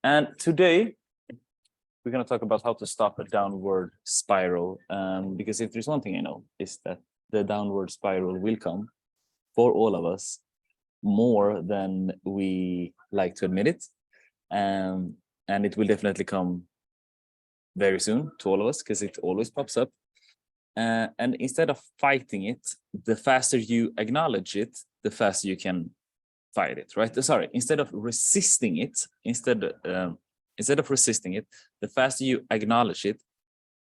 And today we're going to talk about how to stop a downward spiral. Because if there's one thing I know is that the downward spiral will come for all of us more than we like to admit it. And it will definitely come very soon to all of us because it always pops up. And instead of fighting it, the faster you acknowledge it, the faster you can fight it, right? Sorry, instead of resisting it, instead of resisting it, the faster you acknowledge it,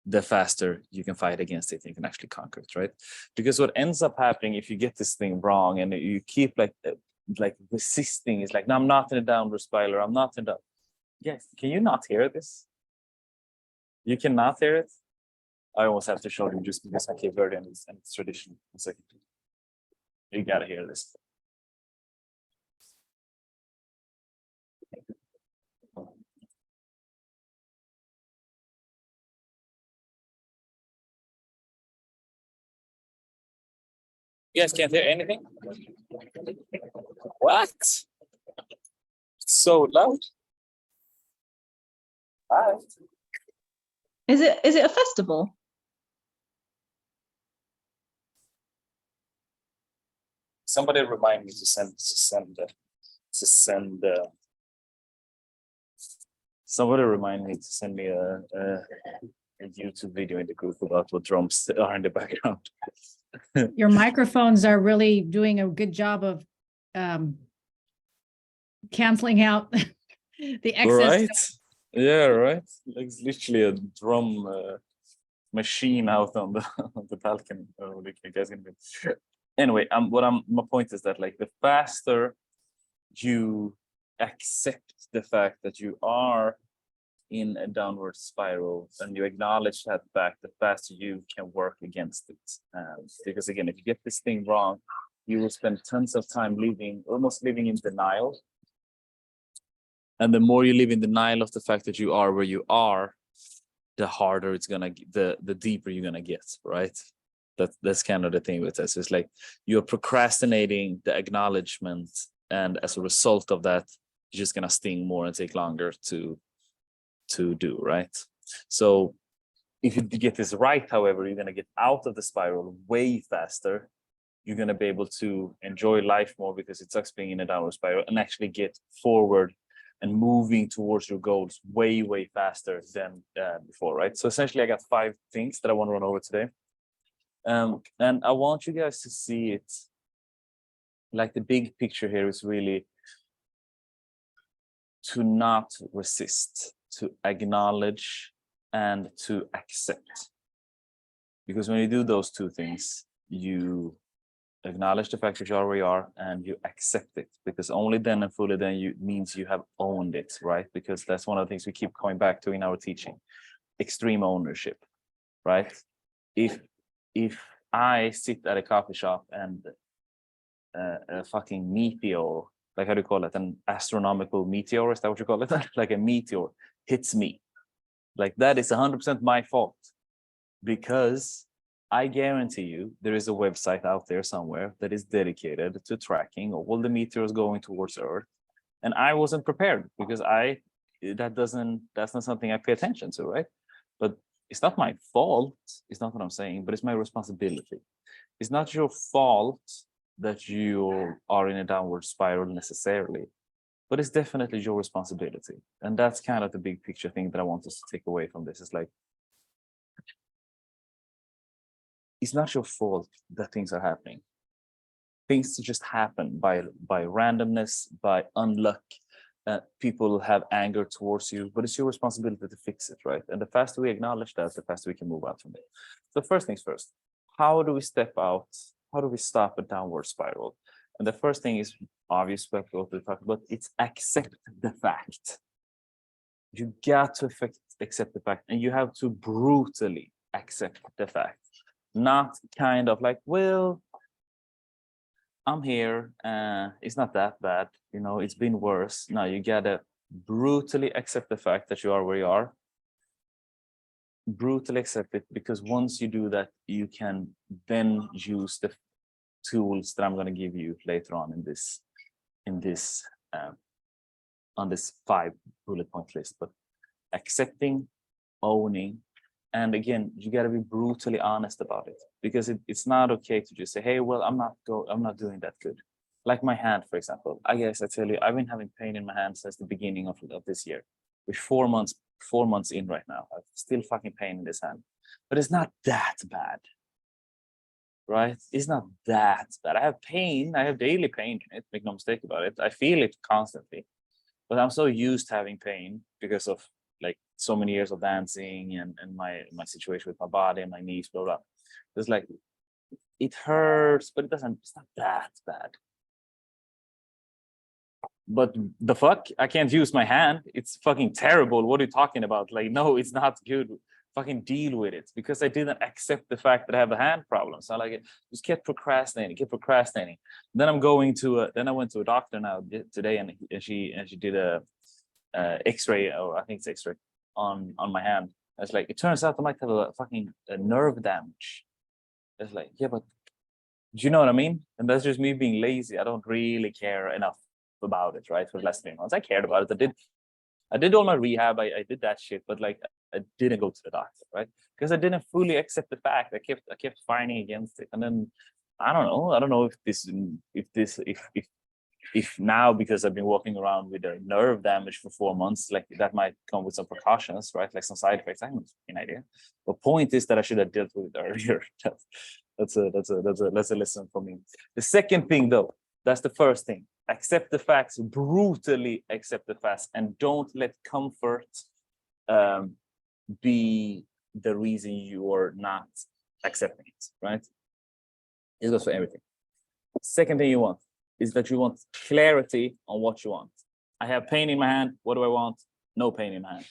the faster you can fight against it and you can actually conquer it, right? Because what ends up happening if you get this thing wrong and you keep like resisting, is like, no, I'm not in a downward spiral, I'm not in the... Yes, can you not hear this? You cannot hear it? I almost have to show you just because I keep heard it and it's tradition. One second. You gotta hear this. You guys can't hear anything? What? It's so loud. Hi. Is it a festival? Somebody remind me to send somebody remind me to send me a YouTube video in the group about what drums are in the background. Your microphones are really doing a good job of canceling out the excess. Right? Yeah, right. Like it's literally a drum machine out on the balcony. Oh, you guys can be. Anyway, my point is that like the faster you accept the fact that you are in a downward spiral and you acknowledge that fact, the faster you can work against it. Because again, if you get this thing wrong, you will spend tons of time almost living in denial. And the more you live in denial of the fact that you are where you are, the harder it's gonna, the deeper you're gonna get, right? That's kind of the thing with this. It's like you're procrastinating the acknowledgement, and as a result of that, you're just gonna sting more and take longer to do, right? So if you get this right, however, you're gonna get out of the spiral way faster. You're gonna be able to enjoy life more because it sucks being in a downward spiral, and actually get forward and moving towards your goals way faster than before, right? So essentially, I got 5 things that I want to run over today. And I want you guys to see it like the big picture here is really to not resist, to acknowledge and to accept. Because when you do those 2 things, you acknowledge the fact that you are where you are and you accept it, because only then and fully then means you have owned it, right? Because that's one of the things we keep coming back to in our teaching, extreme ownership, right? If I sit at a coffee shop and a fucking meteor, like how do you call it, an astronomical meteor, is that what you call it? Like a meteor hits me, like that is 100% my fault, because I guarantee you there is a website out there somewhere that is dedicated to tracking all the meteors going towards Earth, and I wasn't prepared because that's not something I pay attention to, right? But it's not my fault. It's not what I'm saying, but it's my responsibility. It's not your fault that you are in a downward spiral necessarily, but it's definitely your responsibility. And that's kind of the big picture thing that I want us to take away from this. It's like, it's not your fault that things are happening. Things just happen by randomness, by unluck. People have anger towards you, but it's your responsibility to fix it, right? And the faster we acknowledge that, the faster we can move out from it. So first things first, how do we step out? How do we stop a downward spiral? And the first thing is obvious, what we talked about. It's accept the fact. You got to accept the fact, and you have to brutally accept the fact. Not kind of like, well, I'm here, it's not that bad, it's been worse. No, you gotta brutally accept the fact that you are where you are. Brutally accept it, because once you do that, you can then use the tools that I'm going to give you later on in this on this 5 bullet point list, but accepting, owning, and again, you got to be brutally honest about it, because it's not okay to just say, hey, well, I'm not doing that good. Like my hand, for example. I guess I tell you, I've been having pain in my hand since the beginning of this year. We're 4 months in right now. I've still fucking pain in this hand, but it's not that bad, right? It's not that bad. I have pain. I have daily pain in it. Make no mistake about it. I feel it constantly, but I'm so used to having pain because of like so many years of dancing and my situation with my body and my knees, blah blah. It's like it hurts, but it's not that bad. But the fuck, I can't use my hand. It's fucking terrible. What are you talking about? Like, no, it's not good. Fucking deal with it, because I didn't accept the fact that I have a hand problem. So like, just kept procrastinating. Then I went to a doctor now today, and she did a X-ray, or I think it's X-ray on my hand. It's like, it turns out I might have a fucking nerve damage. It's like, yeah, but do you know what I mean? And that's just me being lazy. I don't really care enough about it, right? For the last 3 months, I cared about it. I did all my rehab. I did that shit, but like, I didn't go to the doctor, right? Because I didn't fully accept the fact. I kept fighting against it, and then I don't know if now, because I've been walking around with a nerve damage for 4 months, like that might come with some precautions, right? Like some side effects. I have no idea. The point is that I should have dealt with it earlier. That's a lesson for me. The second thing, though, that's the first thing. Accept the facts, brutally accept the facts, and don't let comfort be the reason you are not accepting it, right? It goes for everything. Second thing you want is that you want clarity on what you want. I have pain in my hand. What do I want? No pain in my hand.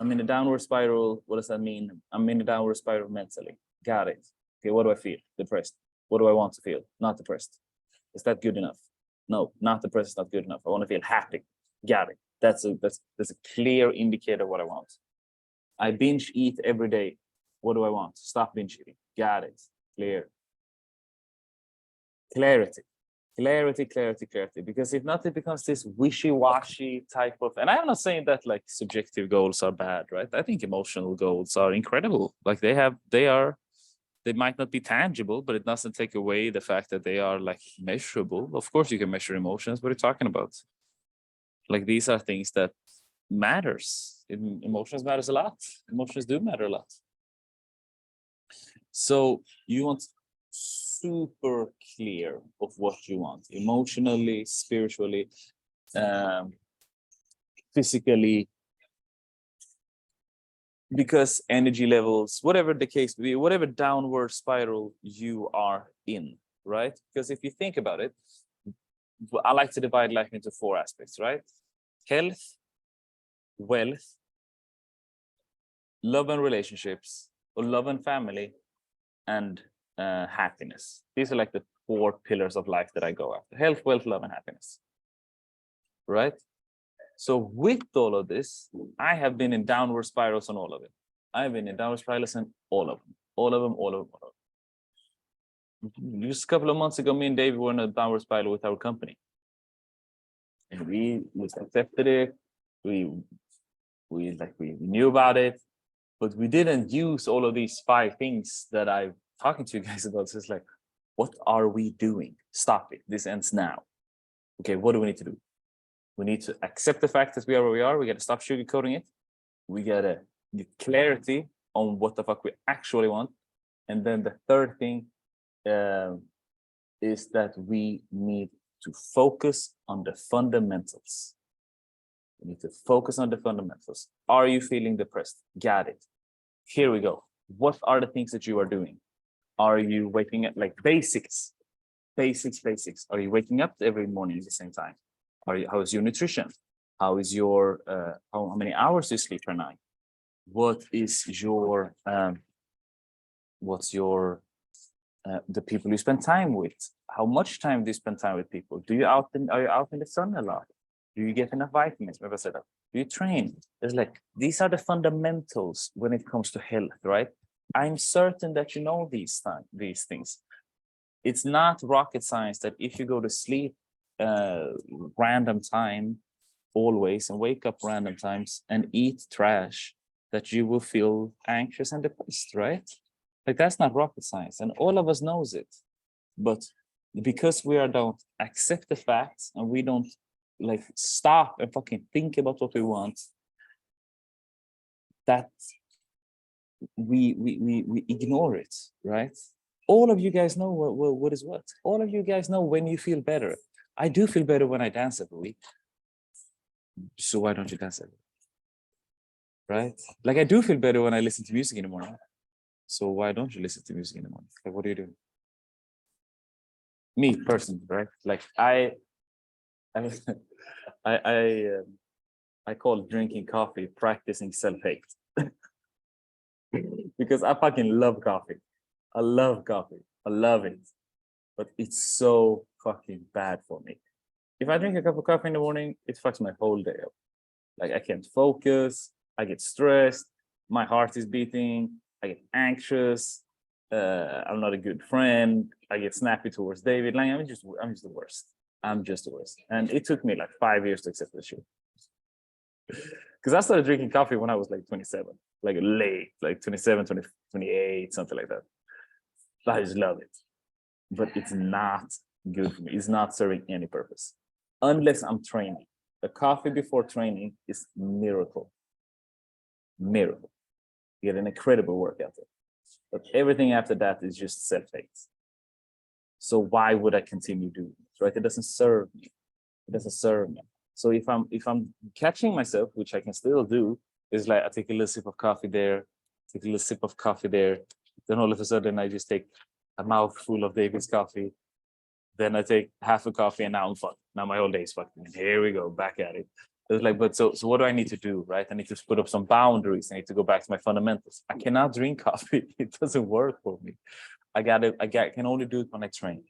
I'm in a downward spiral. What does that mean? I'm in a downward spiral mentally. Got it. Okay, what do I feel? Depressed. What do I want to feel? Not depressed. Is that good enough? No, not depressed is not good enough. I want to feel happy. Got it. That's a clear indicator of what I want. I binge eat every day. What do I want? Stop binge eating. Got it. Clear. Clarity. Because if not, it becomes this wishy-washy type of, and I'm not saying that like subjective goals are bad, right? I think emotional goals are incredible. Like they might not be tangible, but it doesn't take away the fact that they are like measurable. Of course you can measure emotions. What are you talking about? Like, these are things that matters. Emotions matters a lot. Emotions do matter a lot. So you want super clear of what you want, emotionally, spiritually, physically, because energy levels, whatever the case be, whatever downward spiral you are in, right? Because if you think about it, I like to divide life into 4 aspects, right? Health, wealth, love and relationships, or love and family, and happiness. These are like the 4 pillars of life that I go after: health, wealth, love, and happiness, right? So with all of this, I have been in downward spirals on all of it. I've been in downward spirals on all of them. Just a couple of months ago, me and David were in a downward spiral with our company, and we accepted it. We knew about it, but we didn't use all of these 5 things that I'm talking to you guys about. So it's like, what are we doing? Stop it. This ends now. Okay, what do we need to do? We need to accept the fact that we are where we are. We got to stop sugarcoating it. We got to get clarity on what the fuck we actually want. And then the third thing is that we need to focus on the fundamentals. We need to focus on the fundamentals. Are you feeling depressed? Got it. Here we go. What are the things that you are doing? Are you waking up, like basics? Are you waking up every morning at the same time? How is your nutrition? How is your how many hours do you sleep per night? What is your the people you spend time with? How much time do you spend time with people? Are you out in the sun a lot? Do you get enough vitamins? Remember I said that. Do you train? There's like, these are the fundamentals when it comes to health, right? I'm certain that you know these things. It's not rocket science that if you go to sleep random time always and wake up random times and eat trash, that you will feel anxious and depressed, right? Like that's not rocket science, and all of us knows it. But because we don't accept the facts and we don't like stop and fucking think about what we want, that we ignore it, right? All of you guys know what is what. All of you guys know when you feel better. I do feel better when I dance every week. So why don't you dance every week? Right? Like I do feel better when I listen to music in the morning. So why don't you listen to music in the morning? Like what do you do? Me personally, right? Like I call drinking coffee practicing self-hate. Because I fucking love coffee. I love coffee. I love it. But it's so fucking bad for me. If I drink a cup of coffee in the morning, it fucks my whole day up. Like I can't focus, I get stressed, my heart is beating, I get anxious, I'm not a good friend, I get snappy towards David. Like I'm just the worst. I'm just the worst. And it took me like 5 years to accept this shit. Because I started drinking coffee when I was like 27, like late, like 27, 20, 28, something like that. I just love it. But it's not good for me. It's not serving any purpose. Unless I'm training. The coffee before training is miracle. Miracle. You get an incredible workout there. But everything after that is just self-hate. So why would I continue doing it, right? It doesn't serve me. It doesn't serve me. So if I'm catching myself, which I can still do, is like I take a little sip of coffee there, take a little sip of coffee there, then all of a sudden I just take a mouthful of David's coffee, then I take half a coffee and now I'm fucked. Now my whole day is fucked. And here we go, back at it. It's like, but so what do I need to do, right? I need to put up some boundaries. I need to go back to my fundamentals. I cannot drink coffee. It doesn't work for me. I can only do it when I train.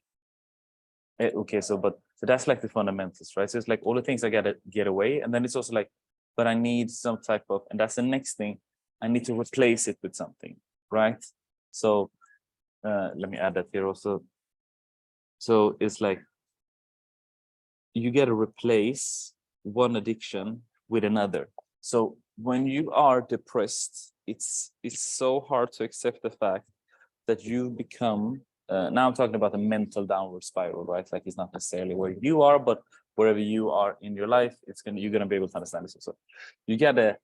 Okay, so that's like the fundamentals, right? So it's like all the things I gotta get away. And then it's also like, but I need some type of, and that's the next thing, I need to replace it with something, right? So let me add that here also. So it's like, you got to replace one addiction with another. So when you are depressed, it's so hard to accept the fact that you become, now I'm talking about a mental downward spiral, right? Like it's not necessarily where you are, but wherever you are in your life, you're gonna be able to understand this also. You gotta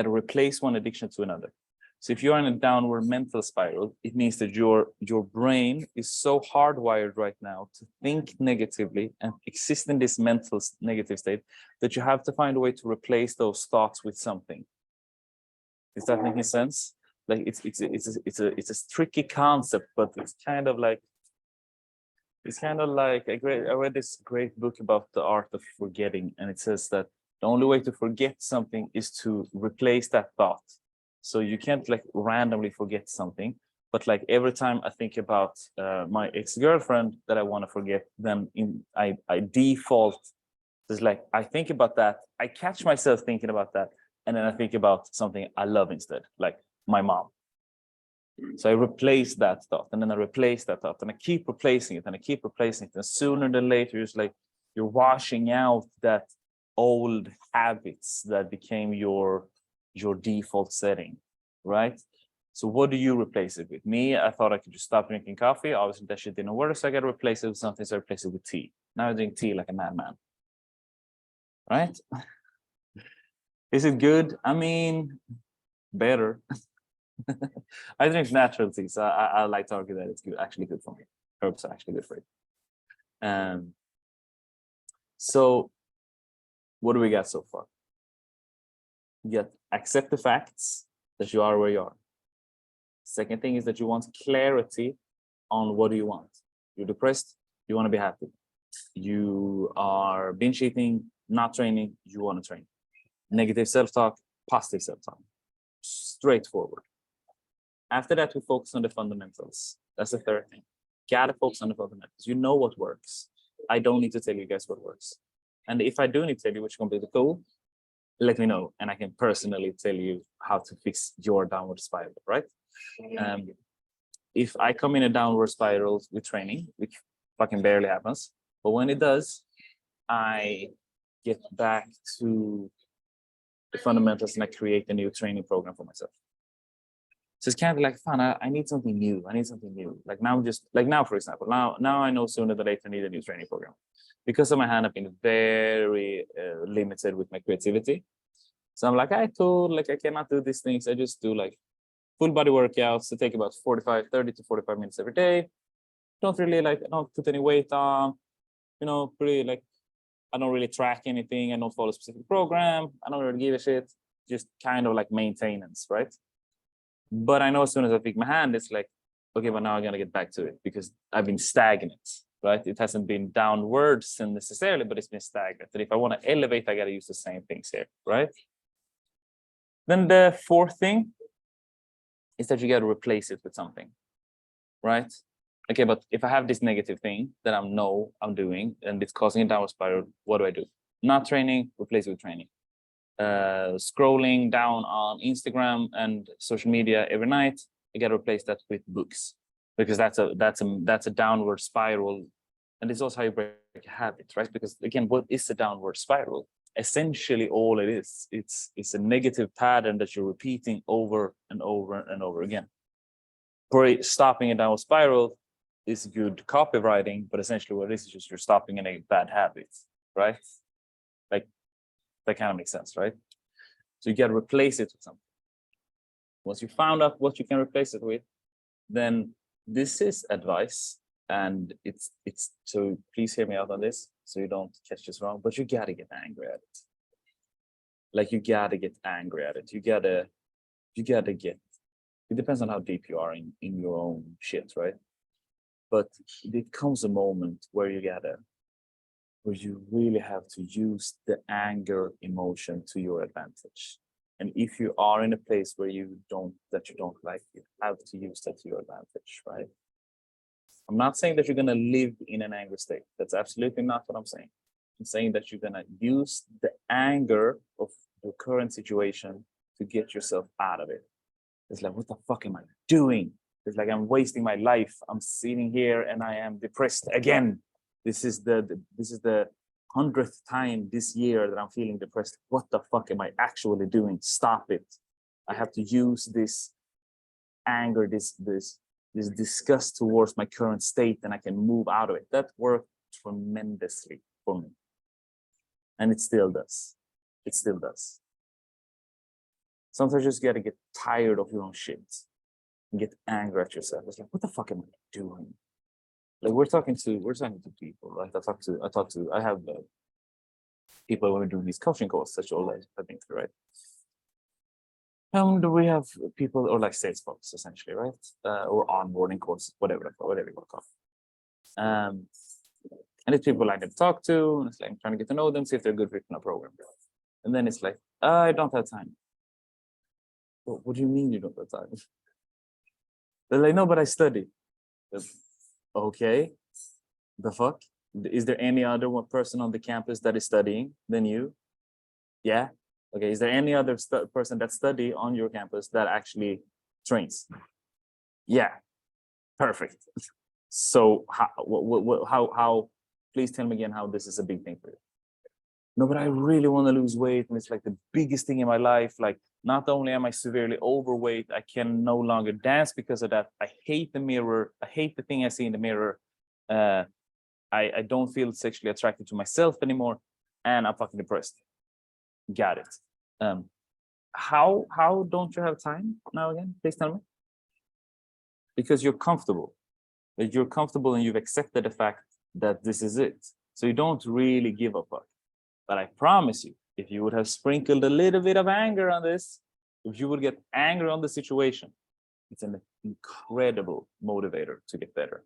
replace one addiction to another. So if you're in a downward mental spiral, it means that your brain is so hardwired right now to think negatively and exist in this mental negative state that you have to find a way to replace those thoughts with something. Is that making sense? Like it's a tricky concept, but it's kind of like I read this great book about the art of forgetting, and it says that the only way to forget something is to replace that thought. So you can't like randomly forget something, but like every time I think about my ex-girlfriend that I want to forget, then I default. It's like I think about that, I catch myself thinking about that, and then I think about something I love instead, like my mom. So I replace that thought, and then I replace that thought, and I keep replacing it, and I keep replacing it, and sooner than later, you're washing out that old habits that became your default setting, right? So what do you replace it with? Me, I thought I could just stop drinking coffee. Obviously, that shit didn't work, so I got to replace it with something. So I replace it with tea. Now I drink tea like a madman, right? Is it good? I mean, better. I drink natural tea, so I like to argue that it's good, actually good for me. Herbs are actually good for it. So what do we got so far? You accept the facts that you are where you are. Second thing is that you want clarity on what do you want. You're depressed, you want to be happy. You are binge eating, not training, you want to train. Negative self-talk, positive self-talk. Straightforward. After that, we focus on the fundamentals. That's the third thing. Gotta focus on the fundamentals. You know what works. I don't need to tell you guys what works. And if I do need to tell you which is completely cool, let me know, and I can personally tell you how to fix your downward spiral, right? If I come in a downward spiral with training, which fucking barely happens, But when it does, I get back to the fundamentals and I create a new training program for myself. So it's kind of like, fun. I need something new. I need something new. Like now, for example, now I know sooner than later I need a new training program. Because of my hand, I've been very limited with my creativity. So I'm like, cool. Like I cannot do these things. I just do like full body workouts that take about 30 to 45 minutes every day. Don't really I don't put any weight on, pretty like, I don't really track anything. I don't follow a specific program. I don't really give a shit. Just kind of like maintenance, right? But I know as soon as I pick my hand, it's like, okay, but now I'm gonna get back to it because I've been stagnant, right? It hasn't been downwards necessarily, but it's been stagnant. And if I want to elevate, I gotta use the same things here, right? Then the fourth thing is that you gotta replace it with something, right? Okay, but if I have this negative thing that I know I'm doing and it's causing a downward spiral, what do? Not training, replace it with training. Scrolling down on Instagram and social media every night, you got to replace that with books because that's a downward spiral, and it's also how you break a habit, right? Because again, what is a downward spiral? Essentially, all it is, it's a negative pattern that you're repeating over and over and over again. Stopping a downward spiral is good copywriting, but essentially what it is just you're stopping in a bad habit, right? Like that kind of makes sense, right? So you got to replace it with something. Once you found out what you can replace it with, then this is advice, and it's so please hear me out on this so you don't catch this wrong, but you got to get angry at it. Like you got to get angry at it. You got to get, it depends on how deep you are in your own shit, right? But it comes a moment where you really have to use the anger emotion to your advantage. And if you are in a place where you don't like, you have to use that to your advantage, right? I'm not saying that you're gonna live in an angry state. That's absolutely not what I'm saying. I'm saying that you're gonna use the anger of your current situation to get yourself out of it. It's like, what the fuck am I doing? It's like I'm wasting my life. I'm sitting here and I am depressed again. This is the 100th time this year that I'm feeling depressed. What the fuck am I actually doing? Stop it. I have to use this anger, this disgust towards my current state, and I can move out of it. That worked tremendously for me. And it still does. It still does. Sometimes you just gotta get tired of your own shit and get angry at yourself. It's like, what the fuck am I doing? Like we're talking to people, right? I have people when we're doing these coaching calls, such all that I've been through, right? We have people or like sales folks essentially, right? Or onboarding courses, whatever you want to call it. And it's people I can talk to, and it's like I'm trying to get to know them, see if they're good fit in our program. And then it's like, I don't have time. Well, what do you mean you don't have time? They're like, no, but I study. Okay, the fuck? Is there any other one person on the campus that is studying than you? Yeah. Okay. Is there any other person that study on your campus that actually trains? Yeah. Perfect. So how? Please tell me again how this is a big thing for you. No, but I really want to lose weight, and it's like the biggest thing in my life. Like, not only am I severely overweight, I can no longer dance because of that. I hate the mirror. I hate the thing I see in the mirror. I don't feel sexually attracted to myself anymore, and I'm fucking depressed. Got it. How don't you have time now again? Please tell me. Because you're comfortable. Like you're comfortable and you've accepted the fact that this is it. So you don't really give a fuck. But I promise you, if you would have sprinkled a little bit of anger on this, if you would get angry on the situation, it's an incredible motivator to get better.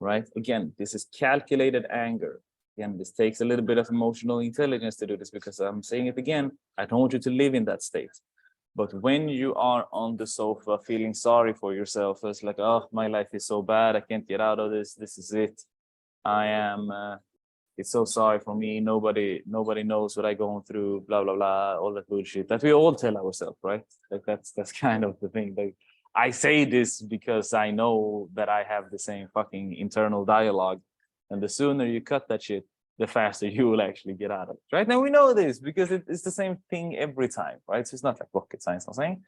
Right? Again, this is calculated anger. Again, this takes a little bit of emotional intelligence to do this because I'm saying it again, I don't want you to live in that state. But when you are on the sofa feeling sorry for yourself, it's like, oh, my life is so bad. I can't get out of this. This is it. I am, it's so sorry for me. Nobody knows what I'm going through, blah, blah, blah, all that bullshit that we all tell ourselves, right? Like that's kind of the thing. Like I say this because I know that I have the same fucking internal dialogue And the sooner you cut that shit, the faster you will actually get out of it. Right now we know this because it's the same thing every time, right? So it's not like rocket science, I'm saying.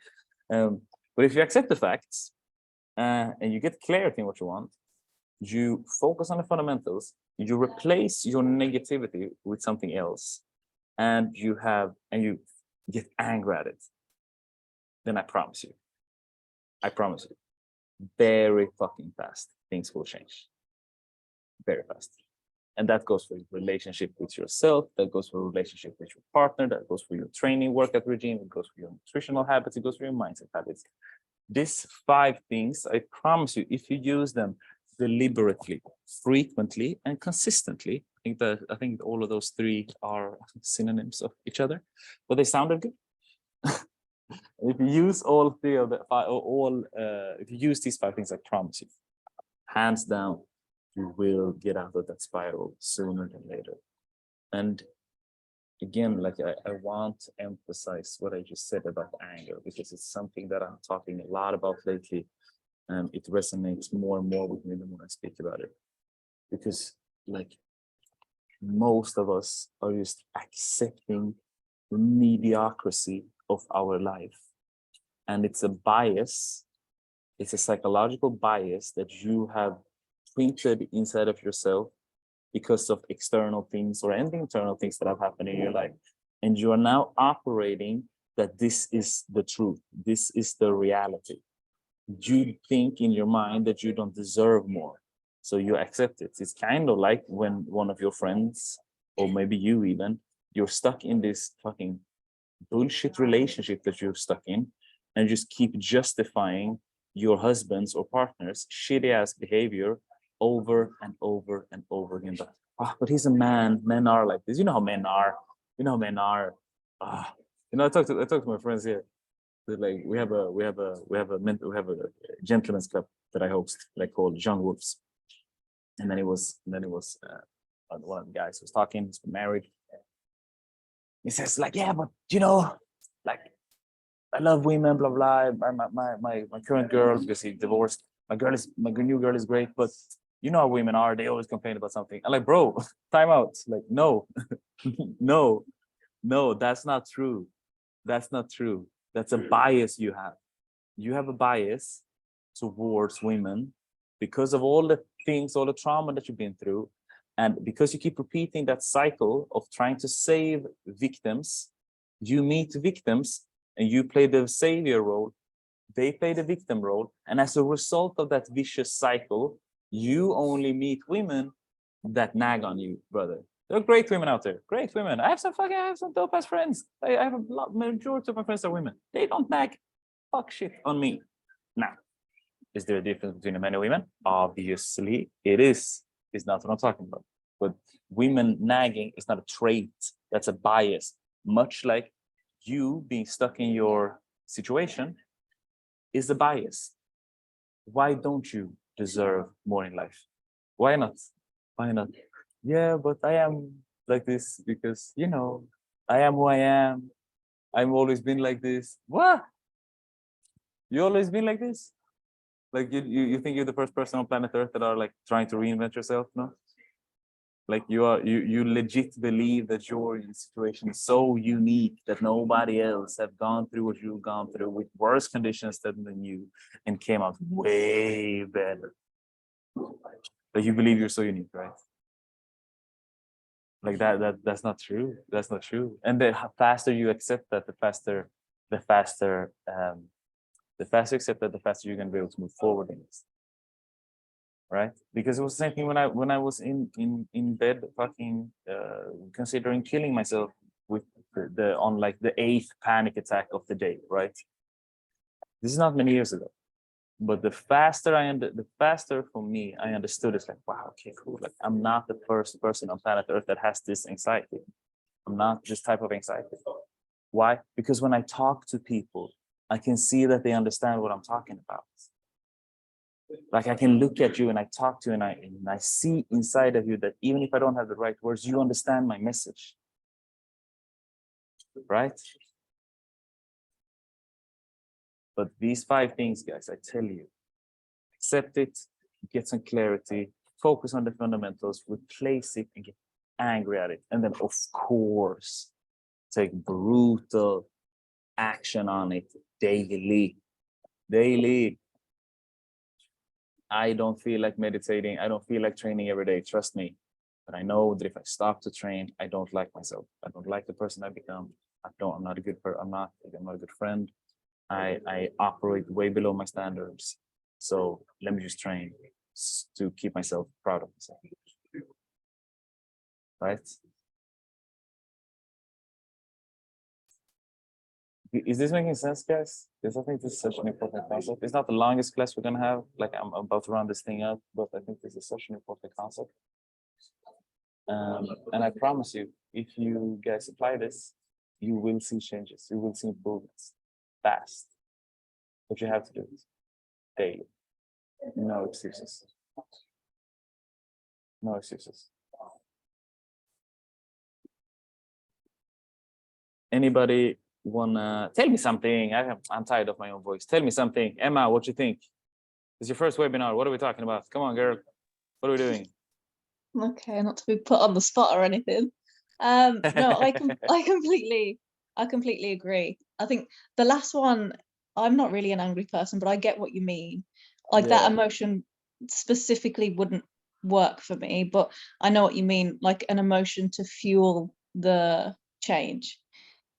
But if you accept the facts and you get clarity in what you want, you focus on the fundamentals, you replace your negativity with something else, and you get angry at it, then I promise you, very fucking fast, things will change. Very fast. And that goes for your relationship with yourself, that goes for your relationship with your partner, that goes for your training workout regime, it goes for your nutritional habits, it goes for your mindset habits. These 5 things, I promise you, if you use them deliberately, frequently, and consistently, I think all of those 3 are synonyms of each other, but they sounded good. If you use all 3 of the 5, if you use these 5 things, I promise you, hands down, you will get out of that spiral sooner than later. And again, like I want to emphasize what I just said about anger, because it's something that I'm talking a lot about lately. And it resonates more and more with me the more I speak about it. Because like most of us are just accepting the mediocrity of our life. And it's a bias, it's a psychological bias that you have printed inside of yourself because of external things or any internal things that have happened in your life. And you are now operating that this is the truth. This is the reality. You think in your mind that you don't deserve more. So you accept it. It's kind of like when one of your friends, or maybe you even, you're stuck in this fucking bullshit relationship that you're stuck in, and just keep justifying your husband's or partner's shitty ass behavior over and over and over again. But he's a man. Men are like this. You know how men are. You know how men are. I talk to my friends here. Like we have a gentleman's club that I host, like called Young Wolves. And then it was one of the guys who was talking. He's married. He says like, yeah, but like I love women, blah blah. My current girl, because he divorced. My new girl is great, but you know how women are. They always complain about something. I'm like, bro, time out. Like, no, no, that's not true. That's not true. That's a bias you have. You have a bias towards women because of all the things, all the trauma that you've been through. And because you keep repeating that cycle of trying to save victims, you meet victims and you play the savior role, they play the victim role. And as a result of that vicious cycle, you only meet women that nag on you, brother. There are great women out there, great women. I have some dope ass friends. I have majority of my friends are women. They don't nag fuck shit on me. Now, is there a difference between men and women? Obviously, it is. It's not what I'm talking about. But women nagging is not a trait. That's a bias. Much like you being stuck in your situation is a bias. Why don't you deserve more in life? Why not? Why not? Yeah, but I am like this because, I am who I am. I've always been like this. What? You always been like this? Like you think you're the first person on planet Earth that are like trying to reinvent yourself? No? Like you legit believe that your situation is so unique that nobody else have gone through what you've gone through with worse conditions than you and came out way better. But you believe you're so unique, right? Like that's not true. That's not true. And the faster you accept that, the faster you accept that, the faster you're gonna be able to move forward in this. Right? Because it was the same thing when I was in bed fucking considering killing myself with on like the 8th panic attack of the day, right? This is not many years ago. But the faster for me, I understood it's like, wow, okay, cool. Like I'm not the first person on planet Earth that has this anxiety. I'm not this type of anxiety. Why? Because when I talk to people, I can see that they understand what I'm talking about. Like I can look at you and I talk to you and I see inside of you that even if I don't have the right words, you understand my message. Right? But these 5 things, guys, I tell you, accept it, get some clarity, focus on the fundamentals, replace it and get angry at it. And then of course, take brutal action on it daily. I don't feel like meditating. I don't feel like training every day. Trust me. But I know that if I stop to train, I don't like myself. I don't like the person I become. I'm not a good person. I'm not a good friend. I operate way below my standards. So let me just train to keep myself proud of myself. Right? Is this making sense, guys? Because I think this is such an important concept. It's not the longest class we're gonna have. Like I'm about to round this thing up, but I think this is such an important concept. And I promise you, if you guys apply this, you will see changes. You will see improvements fast. But you have to do it daily. No excuses. No excuses. Anybody wanna tell me something? I'm tired of my own voice. Tell me something. Emma, what you think? It's your first webinar. What are we talking about? Come on, girl. What are we doing? Okay, not to be put on the spot or anything. No, I completely agree. I think the last one, I'm not really an angry person, but I get what you mean. Like that emotion specifically wouldn't work for me, but I know what you mean, like an emotion to fuel the change.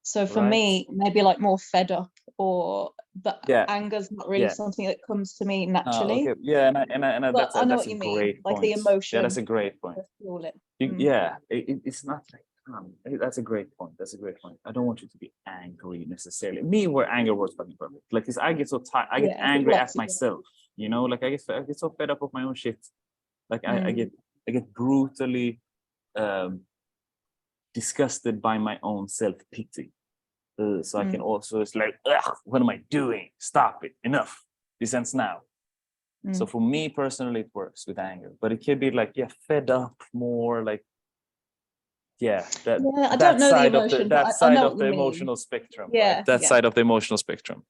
So for me, maybe like more fed up, but anger's not really something that comes to me naturally. Okay. Yeah, and But I know that's what a you great mean, like point. the emotion. Yeah, that's a great point. to fuel it. It's not like that's a great point. That's a great point. I don't want you to be angry necessarily. Me, where anger works fucking perfect. Like, cause I get so tired. I get angry at myself. You know, like I get so fed up of my own shit. Like I get brutally disgusted by my own self-pity. So I can also, it's like, ugh, what am I doing? Stop it. Enough. This ends now. So for me personally, it works with anger, but it could be like, fed up more, like, that side of the emotional spectrum. Yeah, right? That side of the emotional spectrum.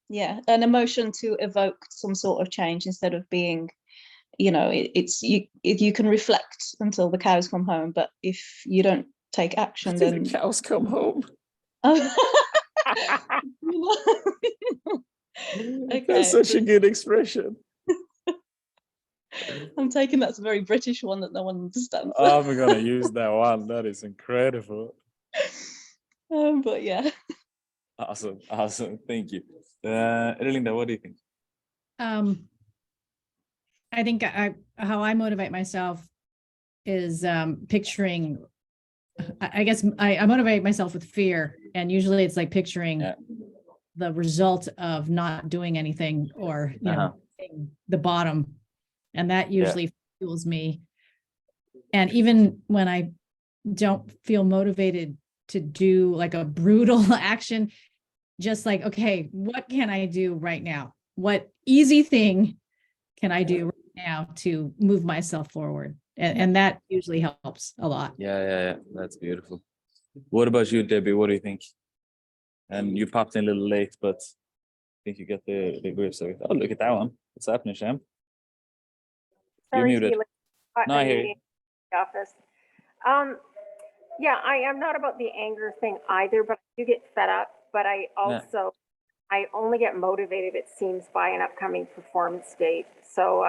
Yeah, an emotion to evoke some sort of change instead of being, it's you can reflect until the cows come home, but if you don't take action, then the cows come home. Okay. That's such a good expression. I'm taking that's a very British one that no one understands. I'm gonna use that one. That is incredible. But yeah. Awesome. Thank you. Erlinda, what do you think? I think how I motivate myself is picturing. I guess I motivate myself with fear, and usually it's like picturing the result of not doing anything or the bottom, and that usually fuels me. And even when I don't feel motivated to do like a brutal action, just like, okay, what can I do right now? What easy thing can I do right now to move myself forward? And that usually helps a lot. Yeah. That's beautiful. What about you, Debbie? What do you think? And you popped in a little late, but I think you got the grips of it. Oh, look at that one. What's happening, Sham? You're muted. No, I hear you. Office. Yeah, I am not about the anger thing either, but I do get fed up. But I also, I only get motivated, it seems, by an upcoming performance date. So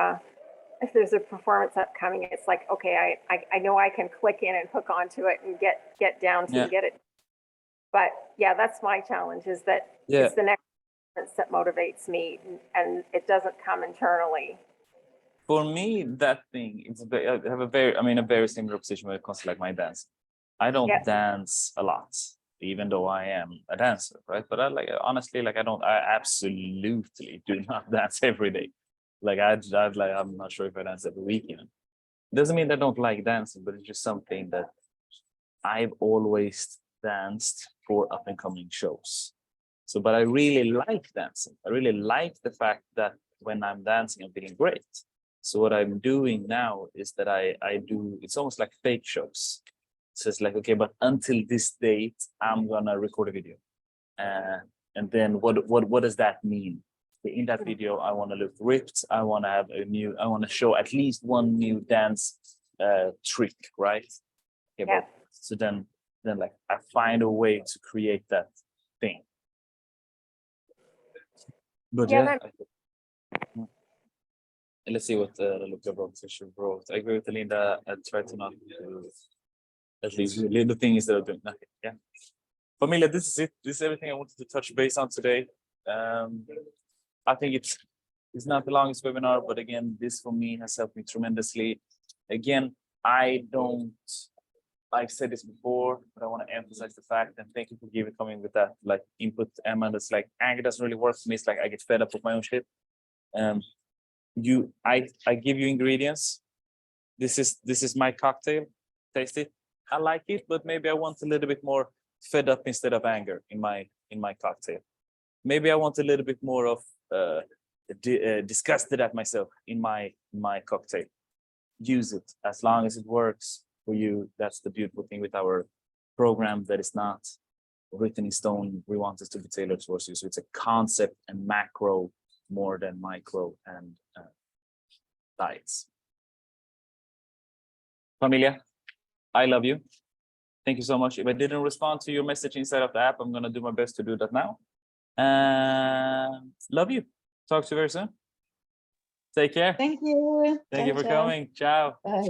if there's a performance upcoming, it's like, okay, I know I can click in and hook onto it and get down to get it. But yeah, that's my challenge, is that it's the next performance that motivates me, and it doesn't come internally. For me, that thing, I have a very similar position when it comes to like my dance. I don't dance a lot, even though I am a dancer, right? But I absolutely do not dance every day. Like I'm not sure if I dance every week even. It doesn't mean I don't like dancing, but it's just something that I've always danced for up and coming shows. So, but I really like dancing. I really like the fact that when I'm dancing, I'm feeling great. So what I'm doing now is that I do, it's almost like fake shows. So it's like, okay, but until this date, I'm gonna record a video. And then what does that mean? in that video, I want to look ripped. I want to have I want to show at least one new dance trick, right? Okay, Yeah. but so then like I find a way to create that thing. But Yeah, let's see what Luca wrote. I agree with Linda. I try to not at least the thing is that I'm doing nothing. Yeah. Familia, this is it. This is everything I wanted to touch base on today. I think it's not the longest webinar, but again, this for me has helped me tremendously. Again, I've said this before, but I want to emphasize the fact, and thank you for coming with that like input, Emma. That's like anger doesn't really work for me. It's like I get fed up with my own shit. I give you ingredients. This is my cocktail. Taste it. I like it, but maybe I want a little bit more fed up instead of anger in my cocktail. Maybe I want a little bit more of disgusted at myself in my cocktail. Use it as long as it works for you. That's the beautiful thing with our program, that is not written in stone. We want this to be tailored towards you. So it's a concept and macro more than micro and diets. Familia, I love you. Thank you so much. If I didn't respond to your message inside of the app, I'm going to do my best to do that now. Love you. Talk to you very soon. Take care. Thank you. Thank you for Ciao, ciao. coming. Ciao. Bye.